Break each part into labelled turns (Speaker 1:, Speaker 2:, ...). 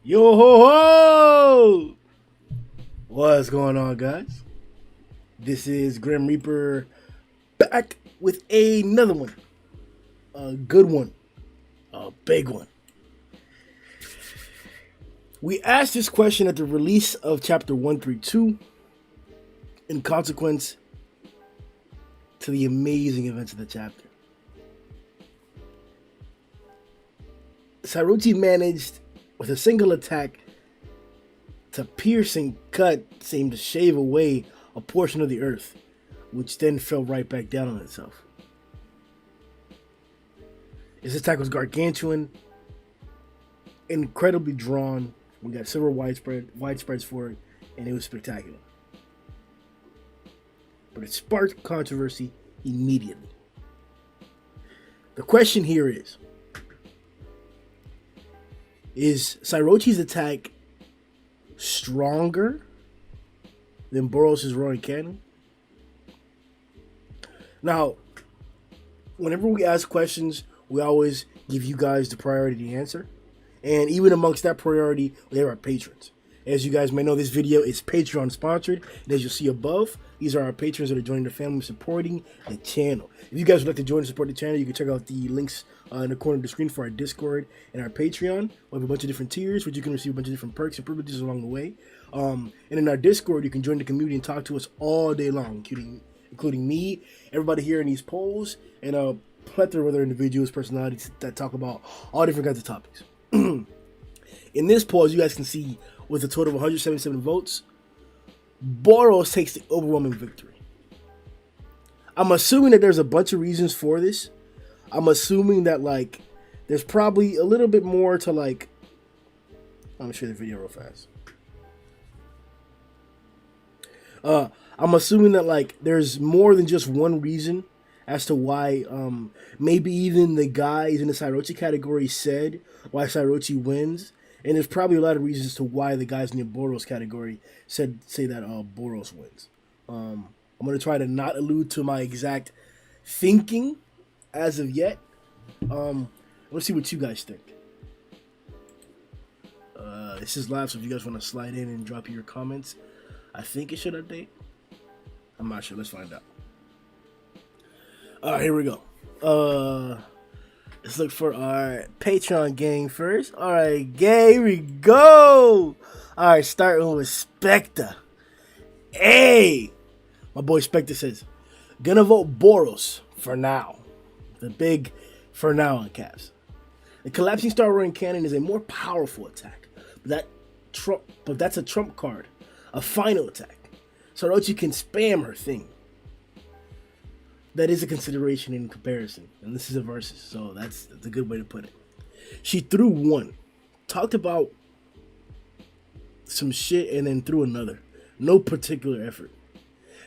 Speaker 1: Yo ho ho! What's going on, guys? This is Grim Reaper back with another one. A good one. A big one. We asked this question at the release of chapter 132 in consequence to the amazing events of the chapter. Orochi managed, with a single attack, to pierce and cut, seemed to shave away a portion of the earth, which then fell right back down on itself. His attack was gargantuan, incredibly drawn. We got several widespreads for it, and it was spectacular. But it sparked controversy immediately. The question here is Orochi's attack stronger than Boros' roaring cannon? Now, whenever we ask questions, we always give you guys the priority to answer. And even amongst that priority, there are patrons. As you guys may know, this video is Patreon sponsored. And as you'll see above, these are our patrons that are joining the family supporting the channel. If you guys would like to join and support the channel, you can check out the links in the corner of the screen for our Discord and our Patreon. We have a bunch of different tiers, which you can receive a bunch of different perks and privileges along the way. And in our Discord, you can join the community and talk to us all day long, including me, everybody here in these polls, and a plethora of other individuals, personalities that talk about all different kinds of topics. In this poll, as you guys can see, with a total of 177 votes, Boros takes the overwhelming victory. I'm assuming that there's a bunch of reasons for this. I'm assuming that, like, there's probably a little bit more to, like, I'm gonna show you the video real fast. I'm assuming that, like, there's more than just one reason as to why maybe even the guys in the Orochi category said why Orochi wins. And there's probably a lot of reasons to why the guys in the Boros category say that Boros wins. I'm going to try to not allude to my exact thinking as of yet. Let's see what you guys think. This is live, so if you guys want to slide in and drop your comments, I think it should update. I'm not sure. Let's find out. All right, here we go. Let's look for our Patreon gang first. All right, gang, here we go. All right, starting with Spectre. Hey, my boy Spectre says, gonna vote Boros for now. The big for now on caps. The collapsing star roaring cannon is a more powerful attack, but that's a trump card, a final attack. So Orochi can spam her thing. That is a consideration in comparison, and this is a versus, so that's a good way to put it. She threw one, talked about some shit, and then threw another. No particular effort.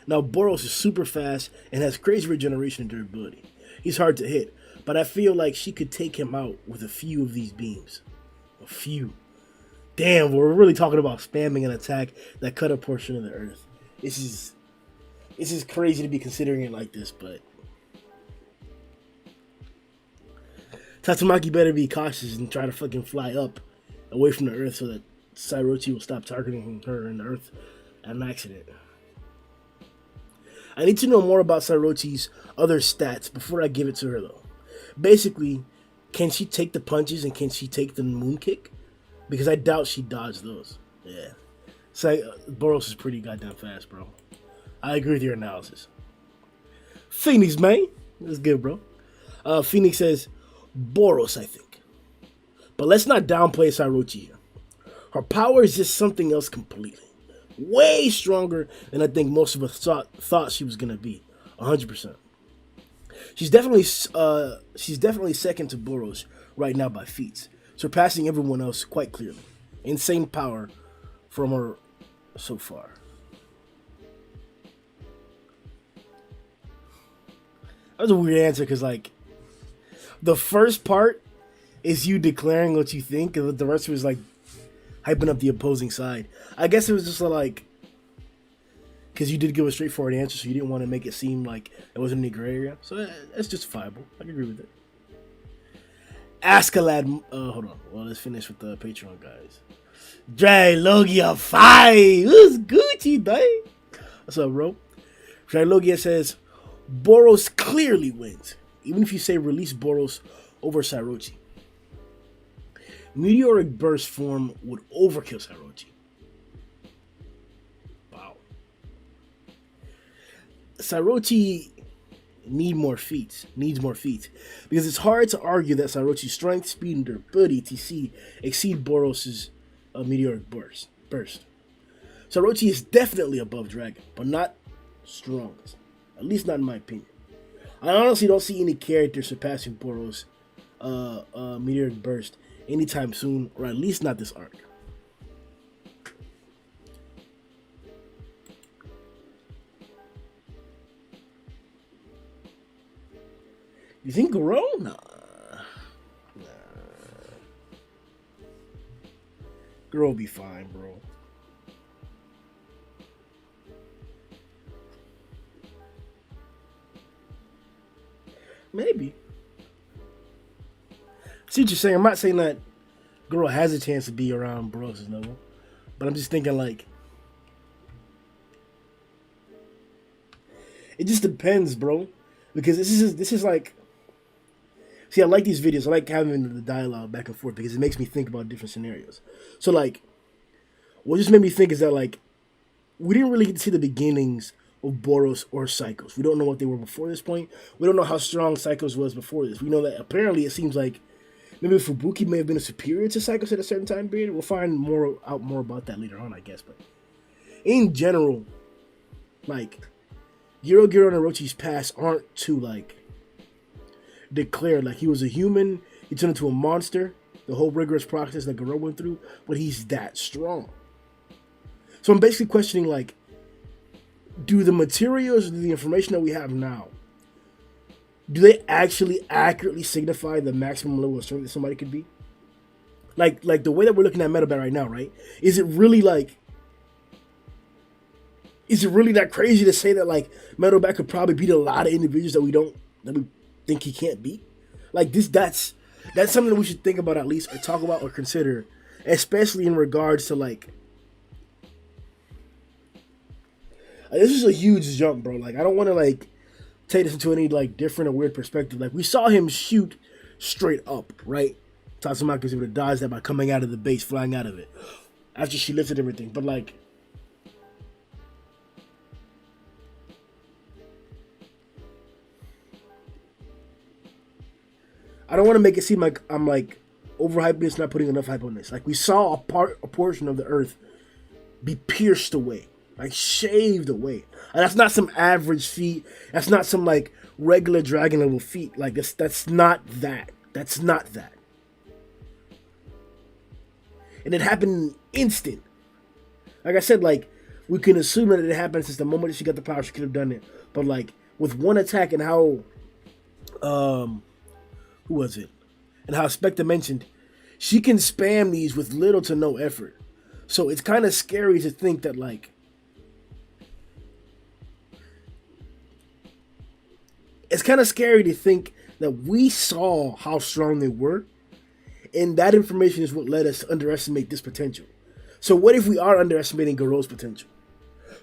Speaker 1: Now, Boros is super fast and has crazy regeneration and durability. He's hard to hit, but I feel like she could take him out with a few of these beams. A few. Damn, we're really talking about spamming an attack that cut a portion of the earth. This is crazy to be considering it like this, but Tatsumaki better be cautious and try to fucking fly up away from the earth so that Orochi will stop targeting her in the earth at an accident. I need to know more about Orochi's other stats before I give it to her, though. Basically, can she take the punches and can she take the moon kick? Because I doubt she dodged those. Yeah. Boros is pretty goddamn fast, bro. I agree with your analysis. Phoenix, man. That's good, bro. Phoenix says, Boros, I think. But let's not downplay Orochi here. Her power is just something else completely. Way stronger than I think most of us thought she was going to be. 100%. She's definitely second to Boros right now by feats, surpassing everyone else quite clearly. Insane power from her so far. That was a weird answer because, like, the first part is you declaring what you think, and the rest was like hyping up the opposing side. I guess it was just like, because you did give a straightforward answer, so you didn't want to make it seem like there wasn't any gray area. So that's justifiable. I can agree with it. Ask a lad. Hold on. Well, let's finish with the Patreon guys. Logia 5. Who's Gucci, dang? What's up, bro? Logia says, Boros clearly wins. Even if you say release Boros over Orochi. Meteoric burst form would overkill Orochi. Wow. Orochi needs more feats. Because it's hard to argue that Orochi's strength, speed, and durability TC exceed Boros' meteoric burst. Orochi is definitely above Dragon, but not strongest. At least not in my opinion. I honestly don't see any character surpassing Boros' meteoric burst anytime soon, or at least not this arc. You think Goro? Nah. Goro will be fine, bro. Maybe. See what you're saying. I'm not saying that Goro has a chance to be around Boros' level, but I'm just thinking like it just depends, bro. Because this is like, see, I like these videos. I like having the dialogue back and forth because it makes me think about different scenarios. So like, what just made me think is that like we didn't really get to see the beginnings of Boros or Psykos. We don't know what they were before this point. We don't know how strong Psykos was before this. We know that apparently it seems like maybe Fubuki may have been a superior to Psykos at a certain time period. We'll find out more about that later on, I guess. But in general, like Giro and Orochi's past aren't too like declared. Like he was a human, he turned into a monster. The whole rigorous process that Goro went through, but he's that strong. So I'm basically questioning like, do the materials, the information that we have now, do they actually accurately signify the maximum level of strength that somebody could be? Like the way that we're looking at Metalbat right now, right? Is it really that crazy to say that like Metalbat could probably beat a lot of individuals that we think he can't beat? Like that's something that we should think about at least, or talk about, or consider, especially in regards to like this is a huge jump, bro. Like I don't want to like take this into any like different or weird perspective. Like we saw him shoot straight up, right? Tatsumaki was able to dodge that by coming out of the base, flying out of it after she lifted everything. But like, I don't want to make it seem like I'm like overhyping this, not putting enough hype on this. Like we saw a portion of the earth be pierced away, like shaved away. And that's not some average feat. That's not some like regular dragon level feat. Like that's not that. That's not that. And it happened instant. Like I said, like we can assume that it happened since the moment that she got the power, she could have done it. But like with one attack and how who was it? And how Spectre mentioned, she can spam these with little to no effort. So it's kind of scary to think that like that we saw how strong they were, and that information is what led us to underestimate this potential. So what if we are underestimating Goro's potential?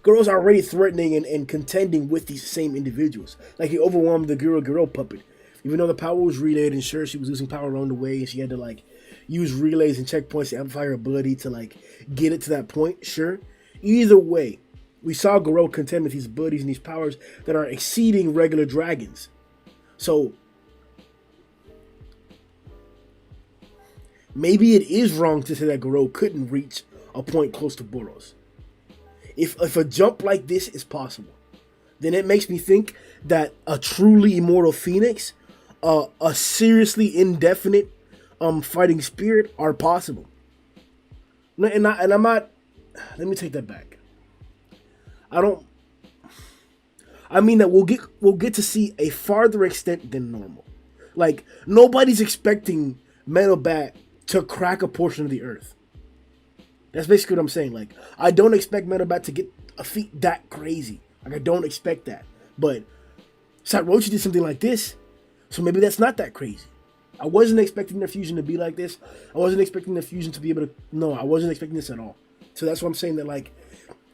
Speaker 1: Goro's already threatening and contending with these same individuals. Like he overwhelmed the Giro puppet. Even though the power was relayed, and sure, she was losing power along the way, and she had to like use relays and checkpoints to amplify her ability to like get it to that point. Sure, either way, we saw Goro contend with these abilities and these powers that are exceeding regular dragons. So maybe it is wrong to say that Goro couldn't reach a point close to Boros. If a jump like this is possible, then it makes me think that a truly immortal Phoenix, a seriously indefinite fighting spirit are possible. And I'm not. Let me take that back. I mean that we'll get to see a farther extent than normal. Like nobody's expecting Metalbat to crack a portion of the earth. That's basically what I'm saying. Like I don't expect Metalbat to get a feat that crazy. Like I don't expect that. But Orochi did something like this, so maybe that's not that crazy. I wasn't expecting their fusion to be like this. I wasn't expecting the fusion to be able to. No, I wasn't expecting this at all. So that's why I'm saying that, like,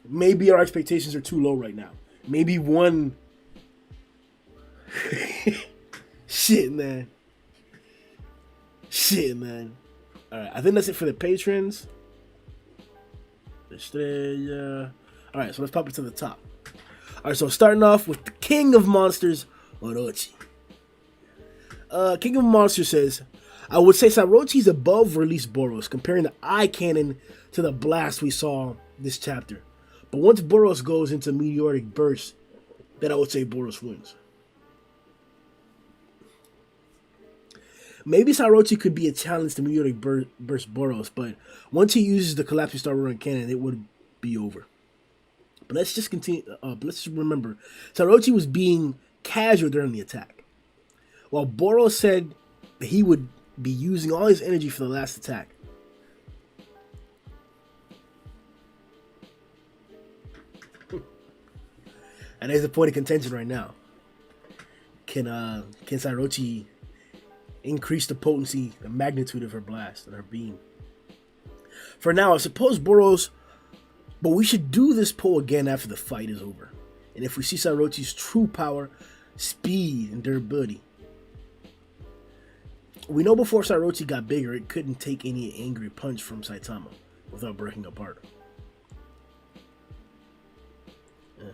Speaker 1: maybe our expectations are too low right now. Maybe one. Shit, man. Alright, I think that's it for the patrons. Estrella. Alright, so let's pop it to the top. Alright, so starting off with the King of Monsters, Orochi. King of Monsters says, I would say Psyrochi's above release Boros, comparing the eye cannon to the blast we saw this chapter. But once Boros goes into meteoric burst, then I would say Boros wins. Maybe Psyrochi could be a challenge to meteoric burst Boros, but once he uses the collapsing star roaring cannon, it would be over. But let's just continue. Let's just remember, Psyrochi was being casual during the attack, while Boros said that he would be using all his energy for the last attack. And there's the point of contention right now. Can Psyrochi increase the potency, the magnitude of her blast and her beam? For now, I suppose Boros, but we should do this poll again after the fight is over. And if we see Psyrochi's true power, speed, and durability. We know before Psyrochi got bigger, it couldn't take any angry punch from Saitama without breaking apart. Yeah.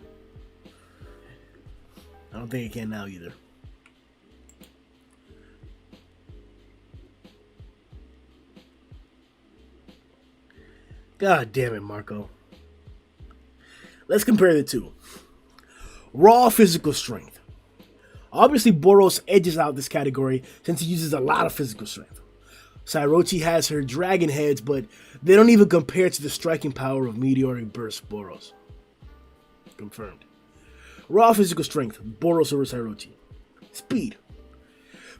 Speaker 1: I don't think it can now either. God damn it, Marco. Let's compare the two. Raw physical strength. Obviously, Boros edges out this category since he uses a lot of physical strength. Psyrochi has her dragon heads, but they don't even compare to the striking power of meteoric burst Boros. Confirmed. Raw physical strength, Boros over Psyrochi. Speed.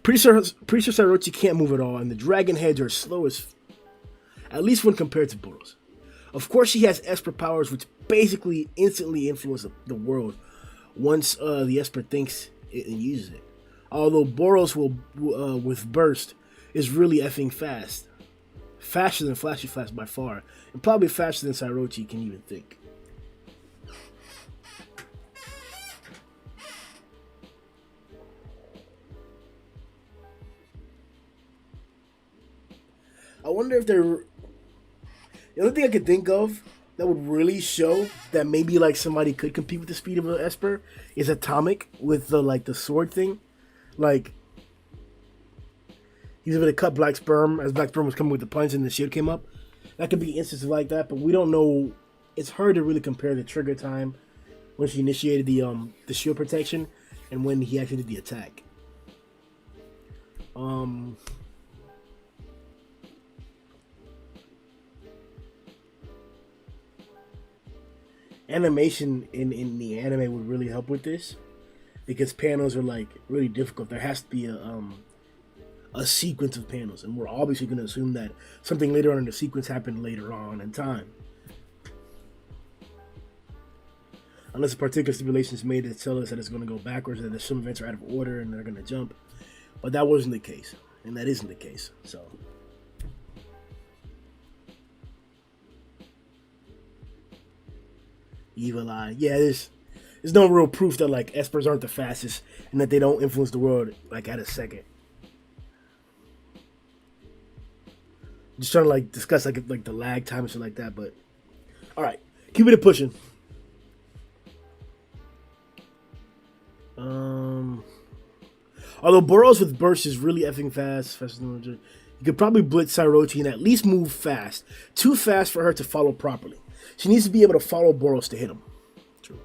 Speaker 1: Pretty sure Psyrochi can't move at all, and the dragon heads are slow as at least when compared to Boros. Of course, she has Esper powers, which basically instantly influence the world once the Esper thinks it and uses it. Although Boros will with Burst is really effing fast. Faster than Flashy Flash by far, and probably faster than Psyrochi can even think. I wonder if they're... The only thing I could think of that would really show that maybe like somebody could compete with the speed of an Esper is Atomic with the like the sword thing. Like he's able to cut Black Sperm as Black Sperm was coming with the punch and the shield came up. That could be instances like that, but we don't know. It's hard to really compare the trigger time when she initiated the shield protection and when he actually did the attack. Animation in the anime would really help with this because panels are like really difficult. There has to be a sequence of panels, and we're obviously going to assume that something later on in the sequence happened later on in time, unless a particular stipulation is made to tell us that it's going to go backwards, that some events are out of order and they're going to jump. But that wasn't the case, and that isn't the case. So. Evil Eye. Yeah, there's no real proof that like Espers aren't the fastest and that they don't influence the world like at a second. Just trying to like discuss like the lag time and shit like that, but all right, keep it pushing. Although Boros with burst is really effing fast, faster than you could probably blitz Psyrochi and at least move fast, too fast for her to follow properly. She needs to be able to follow Boros to hit him. True.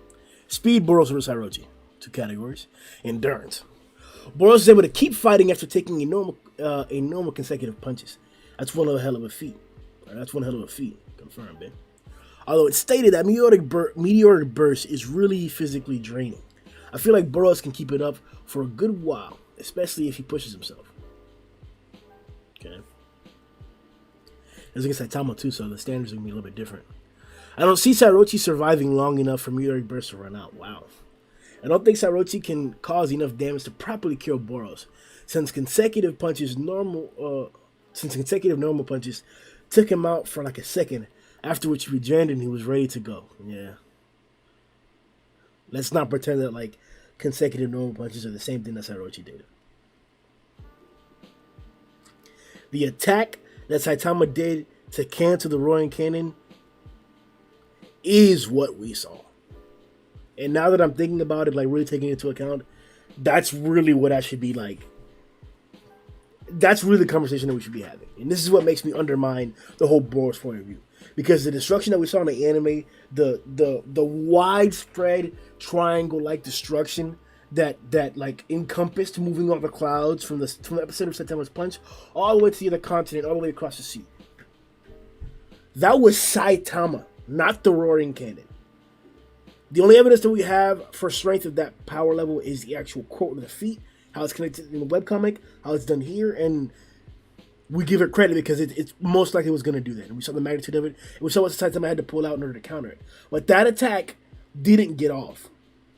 Speaker 1: Speed, Boros over Psyrochi. 2 categories. Endurance. Boros is able to keep fighting after taking a normal consecutive punches. That's one hell of a feat. That's one hell of a feat. Confirmed, man. Although it's stated that meteoric burst is really physically draining. I feel like Boros can keep it up for a good while, especially if he pushes himself. Okay. As against Saitama too, so the standards are going to be a little bit different. I don't see Psyrochi surviving long enough for meteoric burst to run out. Wow. I don't think Orochi can cause enough damage to properly kill Boros, since consecutive normal punches took him out for like a second, after which he regenerated and he was ready to go. Yeah. Let's not pretend that like consecutive normal punches are the same thing that Orochi did. The attack that Saitama did to cancel the Roaring Cannon is what we saw. And now that I'm thinking about it, like really taking it into account, that's really what I should be like. That's really the conversation that we should be having. And this is what makes me undermine the whole Boros point of view. Because the destruction that we saw in the anime, the widespread triangle-like destruction that like encompassed moving over clouds from the episode of Saitama's Punch all the way to the other continent, all the way across the sea. That was Saitama, not the Roaring Cannon. The only evidence that we have for strength of that power level is the actual quote of the feat, how it's connected in the webcomic, how it's done here, and we give it credit because it's most likely was going to do that. And we saw the magnitude of it, and we saw what Saitama had to pull out in order to counter it. But that attack didn't get off.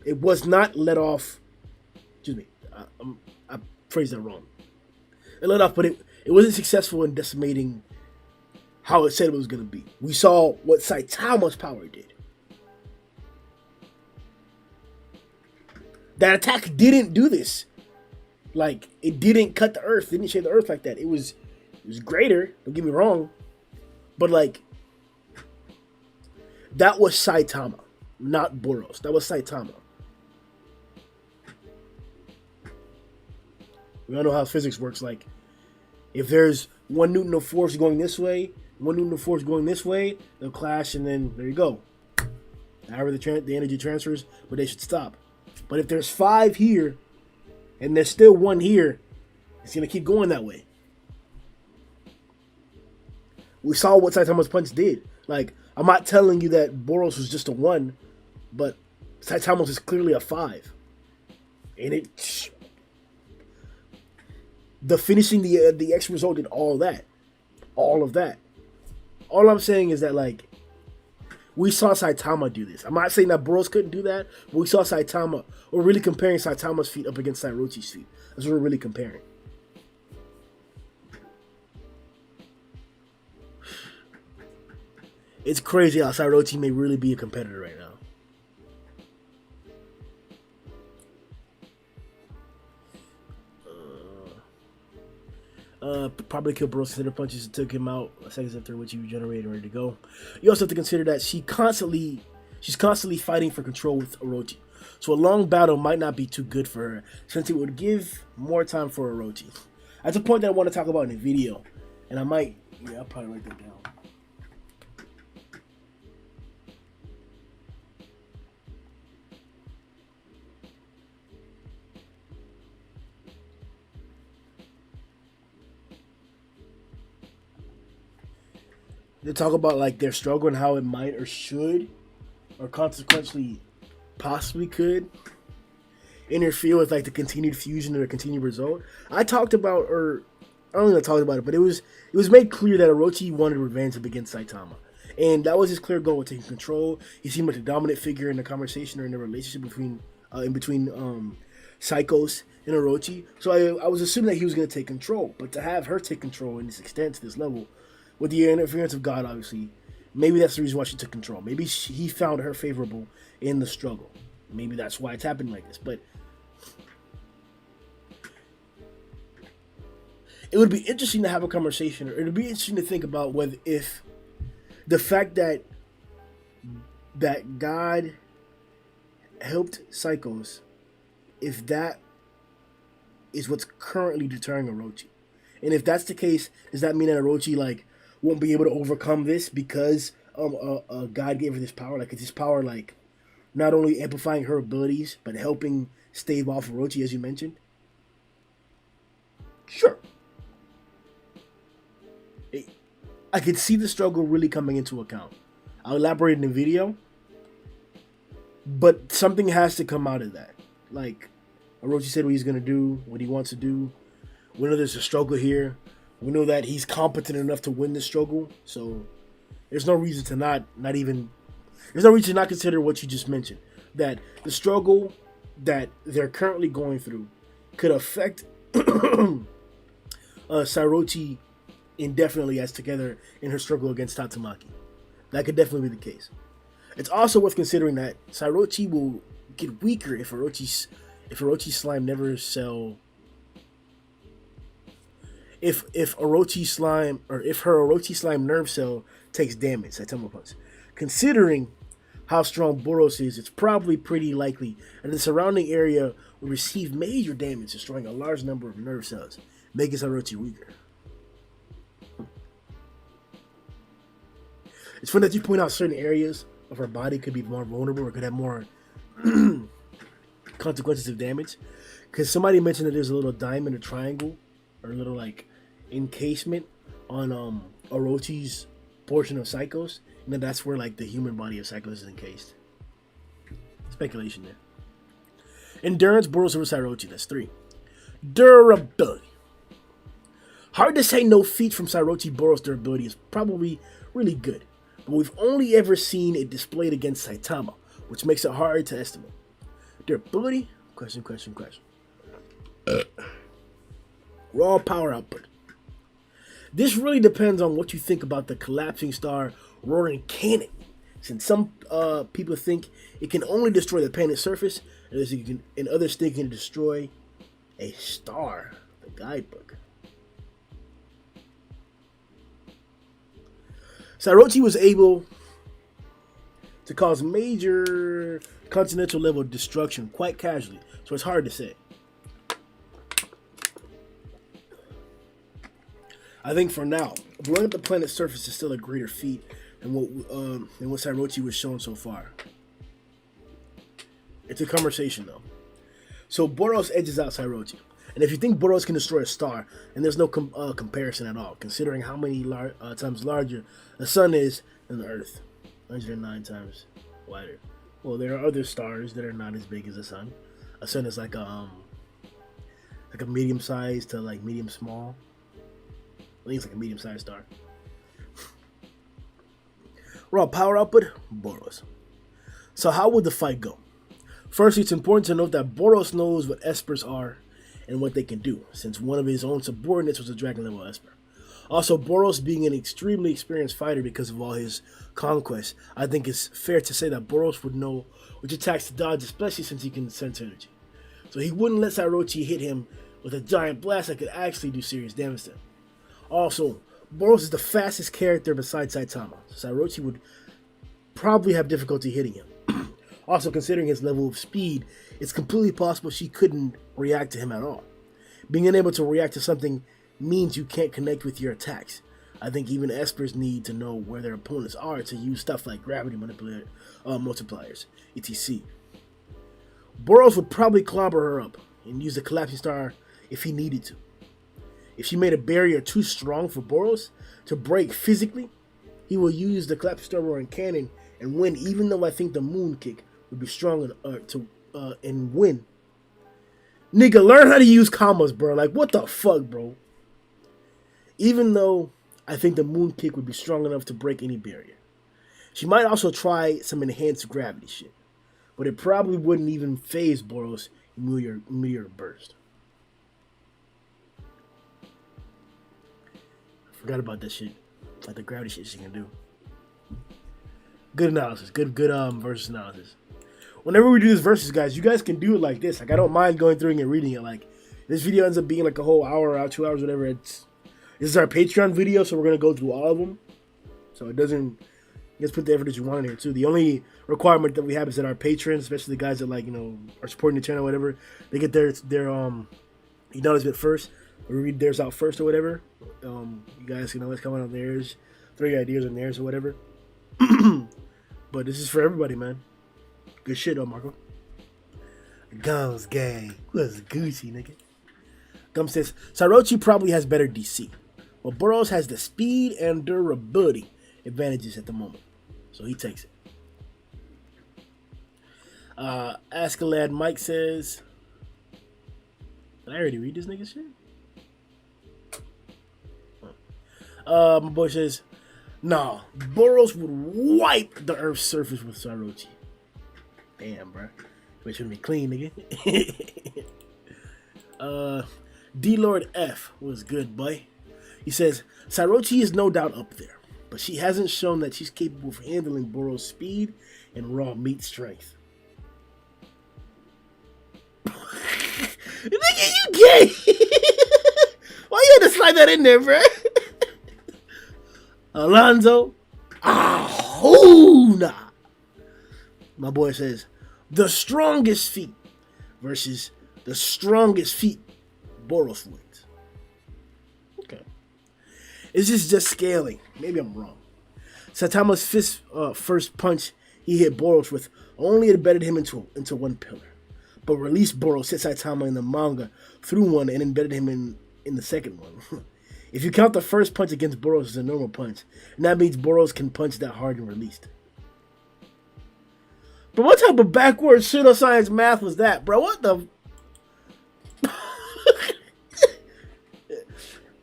Speaker 1: It was not let off. Excuse me, I phrased that wrong. It let off, but it wasn't successful in decimating how it said it was going to be. We saw what Saitama's power did. That attack didn't do this. Like, it didn't cut the earth. It didn't shave the earth like that. It was greater. Don't get me wrong. But, like, that was Saitama, not Boros. That was Saitama. We all know how physics works. Like, if there's 1 Newton of force going this way, 1 Newton of force going this way, they'll clash, and then there you go. However, the energy transfers, but they should stop. But if there's 5 here, and there's still 1 here, it's going to keep going that way. We saw what Saitama's punch did. Like, I'm not telling you that Boros was just a 1, but Saitama's is clearly a 5. And the finishing the X result did all that. All of that. All I'm saying is that, like, we saw Saitama do this. I'm not saying that Boros couldn't do that, but we saw Saitama. We're really comparing Saitama's feat up against Orochi's feat. That's what we're really comparing. It's crazy how Orochi may really be a competitor right now. Probably killed Boros center punches and took him out seconds after which he regenerated and ready to go. You also have to consider that she's constantly fighting for control with Orochi. So a long battle might not be too good for her, since it would give more time for Orochi. That's a point that I want to talk about in the video. And I'll probably write that down. They talk about like their struggle and how it might or should, or consequently possibly could interfere with like the continued fusion or the continued result. I talked about, or I don't know if I talked about it, but it was made clear that Orochi wanted revenge against Saitama, and that was his clear goal of taking control. He seemed like a dominant figure in the conversation or in the relationship between Psykos and Orochi. So I was assuming that he was going to take control, but to have her take control in this extent to this level, with the interference of God, obviously, maybe that's the reason why she took control. Maybe he found her favorable in the struggle. Maybe that's why it's happening like this. But it would be interesting to have a conversation, or it would be interesting to think about whether if the fact that God helped Psykos, if that is what's currently deterring Orochi. And if that's the case, does that mean that Orochi like won't be able to overcome this because God gave her this power? Like, is this power like not only amplifying her abilities but helping stave off Orochi, as you mentioned? Sure. I could see the struggle really coming into account. I'll elaborate in the video, but something has to come out of that. Like, Orochi said what he's going to do, what he wants to do. We know there's a struggle here. We know that he's competent enough to win this struggle. So there's no reason to not consider what you just mentioned. That the struggle that they're currently going through could affect Sairochi indefinitely as together in her struggle against Tatsumaki. That could definitely be the case. It's also worth considering that Sairochi will get weaker if Orochi's slime never sell. If Orochi slime or if her Orochi slime nerve cell takes damage, Saitama punch. Considering how strong Boros is, it's probably pretty likely that the surrounding area will receive major damage, destroying a large number of nerve cells, making Sairochi weaker. It's funny that you point out certain areas of her body could be more vulnerable or could have more consequences of damage. Because somebody mentioned that there's a little diamond or triangle or a little like encasement on Orochi's portion of Psykos, and then that's where like the human body of Psykos is encased. Speculation there. Endurance, Boros over Sairochi, that's 3. Durability. Hard to say no feat from Sairochi. Boros' durability is probably really good, but we've only ever seen it displayed against Saitama, which makes it hard to estimate. Durability? Question. Raw power output. This really depends on what you think about the collapsing star roaring cannon, since some people think it can only destroy the planet's surface, and others think it can destroy a star, the guidebook. Sairochi was able to cause major continental level destruction quite casually, so it's hard to say. I think for now, blowing up the planet's surface is still a greater feat than what Sairochi was shown so far. It's a conversation though. So Boros edges out Sairochi, and if you think Boros can destroy a star, then there's no comparison at all, considering how many times larger the sun is than the Earth, 109 times wider. Well, there are other stars that are not as big as the sun. A sun is like a medium size to like medium small. I think it's like a medium-sized star. Raw power output, Boros. So how would the fight go? First, it's important to note that Boros knows what Espers are and what they can do, since one of his own subordinates was a dragon-level Esper. Also, Boros being an extremely experienced fighter because of all his conquests, I think it's fair to say that Boros would know which attacks to dodge, especially since he can sense energy. So he wouldn't let Sairochi hit him with a giant blast that could actually do serious damage to him. Also, Boros is the fastest character besides Saitama, so Sairochi would probably have difficulty hitting him. Also, considering his level of speed, it's completely possible she couldn't react to him at all. Being unable to react to something means you can't connect with your attacks. I think even Espers need to know where their opponents are to use stuff like gravity multipliers, etc. Boros would probably clobber her up and use the collapsing star if he needed to. If she made a barrier too strong for Boros to break physically, he will use the collapsing star roaring cannon and win, even though I think the moon kick would be strong and win. Nigga, learn how to use commas, bro. Like, what the fuck, bro? Even though I think the moon kick would be strong enough to break any barrier. She might also try some enhanced gravity shit, but it probably wouldn't even phase Boros' meteor burst. Forgot about that shit. Like the gravity shit she can do. Good analysis. Good versus analysis. Whenever we do this versus, guys, you guys can do it like this. Like, I don't mind going through and reading it. Like, this video ends up being like a whole hour or 2 hours, whatever. This is our Patreon video, so we're going to go through all of them. So it doesn't, you guys put the effort that you want in here, too. The only requirement that we have is that our patrons, especially the guys that, like, you know, are supporting the channel or whatever, they get their acknowledgement first. We read theirs out first or whatever. You guys can always comment on theirs, throw your ideas on theirs or whatever. But this is for everybody, man. Good shit, though, Marco. Guns gang. What's Gucci, nigga? Gum says, Sairochi probably has better DC. Well, Boros has the speed and durability advantages at the moment. So he takes it. Ascalad Mike says, did I already read this nigga shit? My boy says, nah, Boros would wipe the Earth's surface with Sairochi. Damn, bro. Which would be clean, nigga. D Lord F was good, boy. He says Orochi is no doubt up there, but she hasn't shown that she's capable of handling Boros' speed and raw meat strength. Nigga, you gay? Why you had to slide that in there, bro? Alonzo, Ahuna. My boy says the strongest feet versus the strongest feet. Boros wins. Okay. Is this just scaling? Maybe I'm wrong. Saitama's first punch he hit Boros with only embedded him into one pillar. But released Boros hit Saitama in the manga through one and embedded him in the second one. If you count the first punch against Boros as a normal punch, and that means Boros can punch that hard and released. But what type of backwards pseudoscience math was that, bro? What the...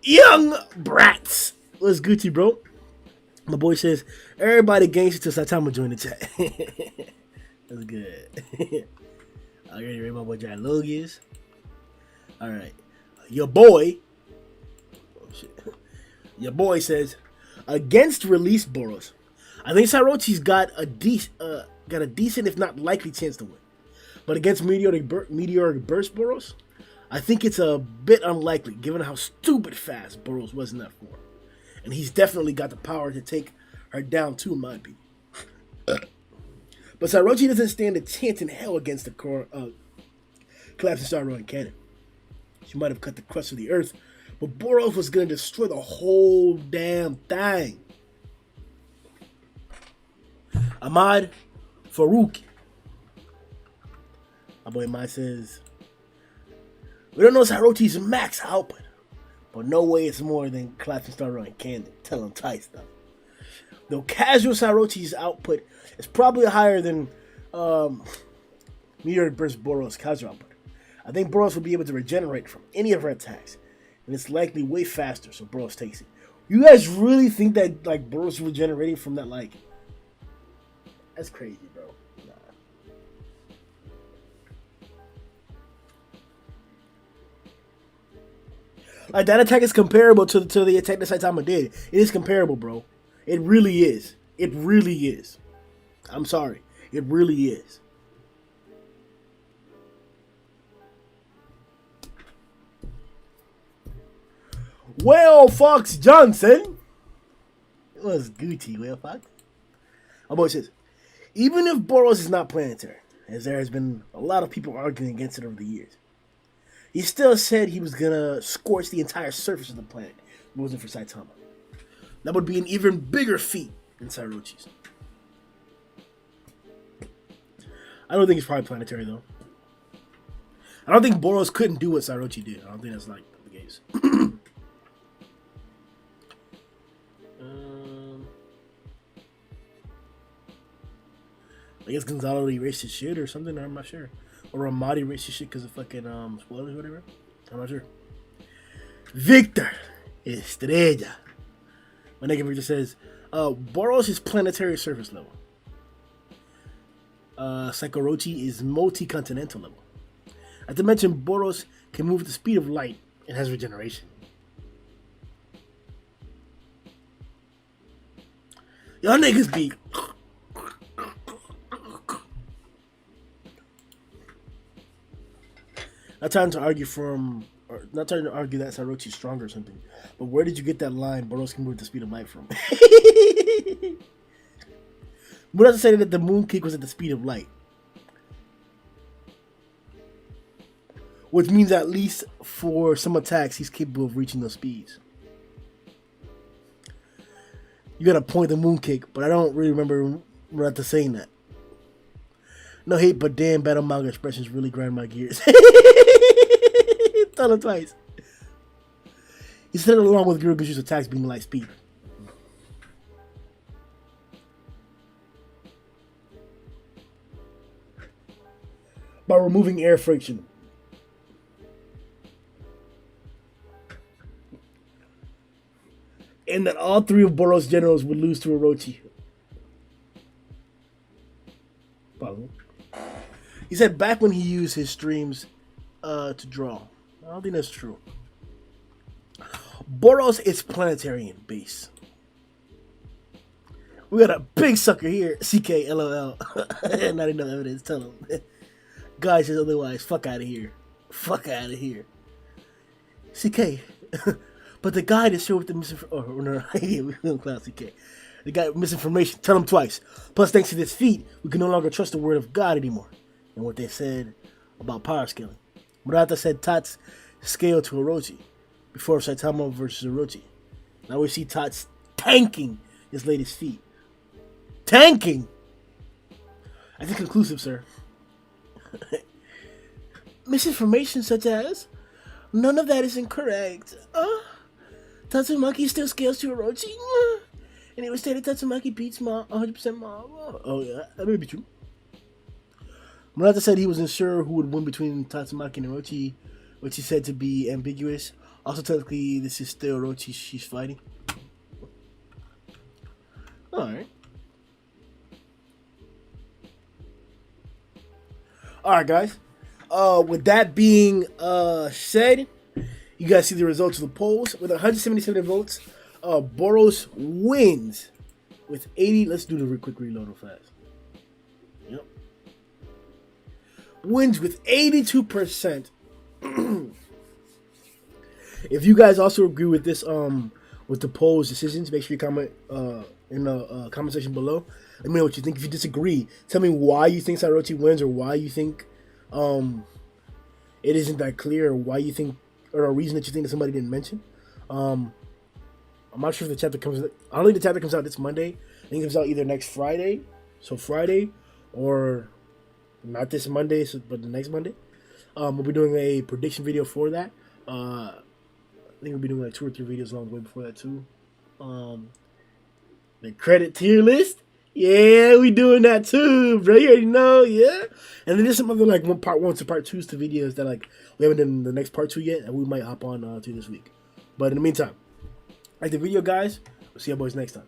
Speaker 1: Young brats. What's Gucci, bro? My boy says, everybody gangster till Saitama join the chat. That's good. I already read my boy John Logius. Alright. Your boy. Oh shit. Your boy says, against release Boros, I think Orochi's got a decent, if not likely, chance to win. But against Meteoric Burst Boros, I think it's a bit unlikely, given how stupid fast Boros was in that form. And he's definitely got the power to take her down too, in my opinion. But Orochi doesn't stand a chance in hell against the collapsing Star Ronin cannon. She might have cut the crust of the earth, but Boros was going to destroy the whole damn thing. Ahmad Farouk. My boy Ahmad says, we don't know Orochi's max output, but no way it's more than collapsing Star Ronin cannon. Tell him tight stuff. Though casual Orochi's output is probably higher than Meteor Burst Boros' casual output. I think Boros will be able to regenerate from any of her attacks, and it's likely way faster, so Boros takes it. You guys really think that like Boros is regenerating from that? Like, that's crazy, bro. Nah. Like that attack is comparable to the attack that Saitama did. It is comparable, bro. It really is. It really is. I'm sorry. It really is. Well, Fox Johnson. It was Gucci, Well Fox. My boy says, even if Boros is not planetary, as there has been a lot of people arguing against it over the years, he still said he was gonna scorch the entire surface of the planet if it wasn't for Saitama. That would be an even bigger feat than Orochi's. I don't think it's probably planetary, though. I don't think Boros couldn't do what Orochi did. I don't think that's like the case. I guess Gonzalo erased his shit or something. I'm not sure. Or Ramadi erased his shit because of fucking spoilers or whatever. I'm not sure. Victor Estrella. My nigga Victor says, Boros is planetary surface level. Psychorochi is multi-continental level. Not to mention, Boros can move at the speed of light and has regeneration. Y'all niggas be... Not trying to argue that Orochi's stronger or something, but where did you get that line, Boros can move at the speed of light from? We're not saying that the moon kick was at the speed of light. Which means at least for some attacks, he's capable of reaching those speeds. You got to point the moon kick, but I don't really remember Murata saying that. No hate, but damn, battle manga expressions really grind my gears. Tell him twice. He said it along with Gyurugu's attacks being light speed. By removing air friction. And that all three of Boros' generals would lose to Orochi. Possible. He said back when he used his streams to draw. I don't think that's true. Boros is planetary in base. We got a big sucker here. CK, LOL. Not enough evidence. Tell him. Guy says otherwise. Fuck out of here. Fuck out of here. CK. But the guy that showed the misinformation. Oh, no. We don't clown CK. The guy with misinformation. Tell him twice. Plus, thanks to this feat, we can no longer trust the word of God anymore. And what they said about power scaling. Murata said Tots scaled to Orochi before Saitama versus Orochi. Now we see Tots tanking his latest feat. Tanking! I think conclusive, sir. Misinformation such as, none of that is incorrect. Tatsumaki still scales to Orochi. And it was stated Tatsumaki beats Ma 100% Ma. Oh yeah, that may be true. Murata said he wasn't sure who would win between Tatsumaki and Orochi, which he said to be ambiguous. Also, technically, this is still Orochi she's fighting. Alright. Alright, guys. With that being said, you guys see the results of the polls. With 177 votes, Boros wins with 80. Let's do the quick reload real fast. Yep. Wins with 82%. If you guys also agree with this, with the polls decisions, make sure you comment in the comment section below. Let me know what you think. If you disagree, tell me why you think Orochi wins, or why you think it isn't that clear, or why you think, or a reason that you think that somebody didn't mention. I'm not sure if the chapter comes. I don't think the chapter comes out this Monday. I think it comes out either next Friday, so Friday, or not this Monday, but the next Monday. We'll be doing a prediction video for that. I think we'll be doing like 2 or 3 videos along the way before that too. The credit tier list. Yeah, we doing that too, bro. You already know, yeah. And then there's some other like part 1 to part 2s to videos that like we haven't done the next part 2 yet, and we might hop on to this week. But in the meantime, like the video, guys. We'll see you boys next time.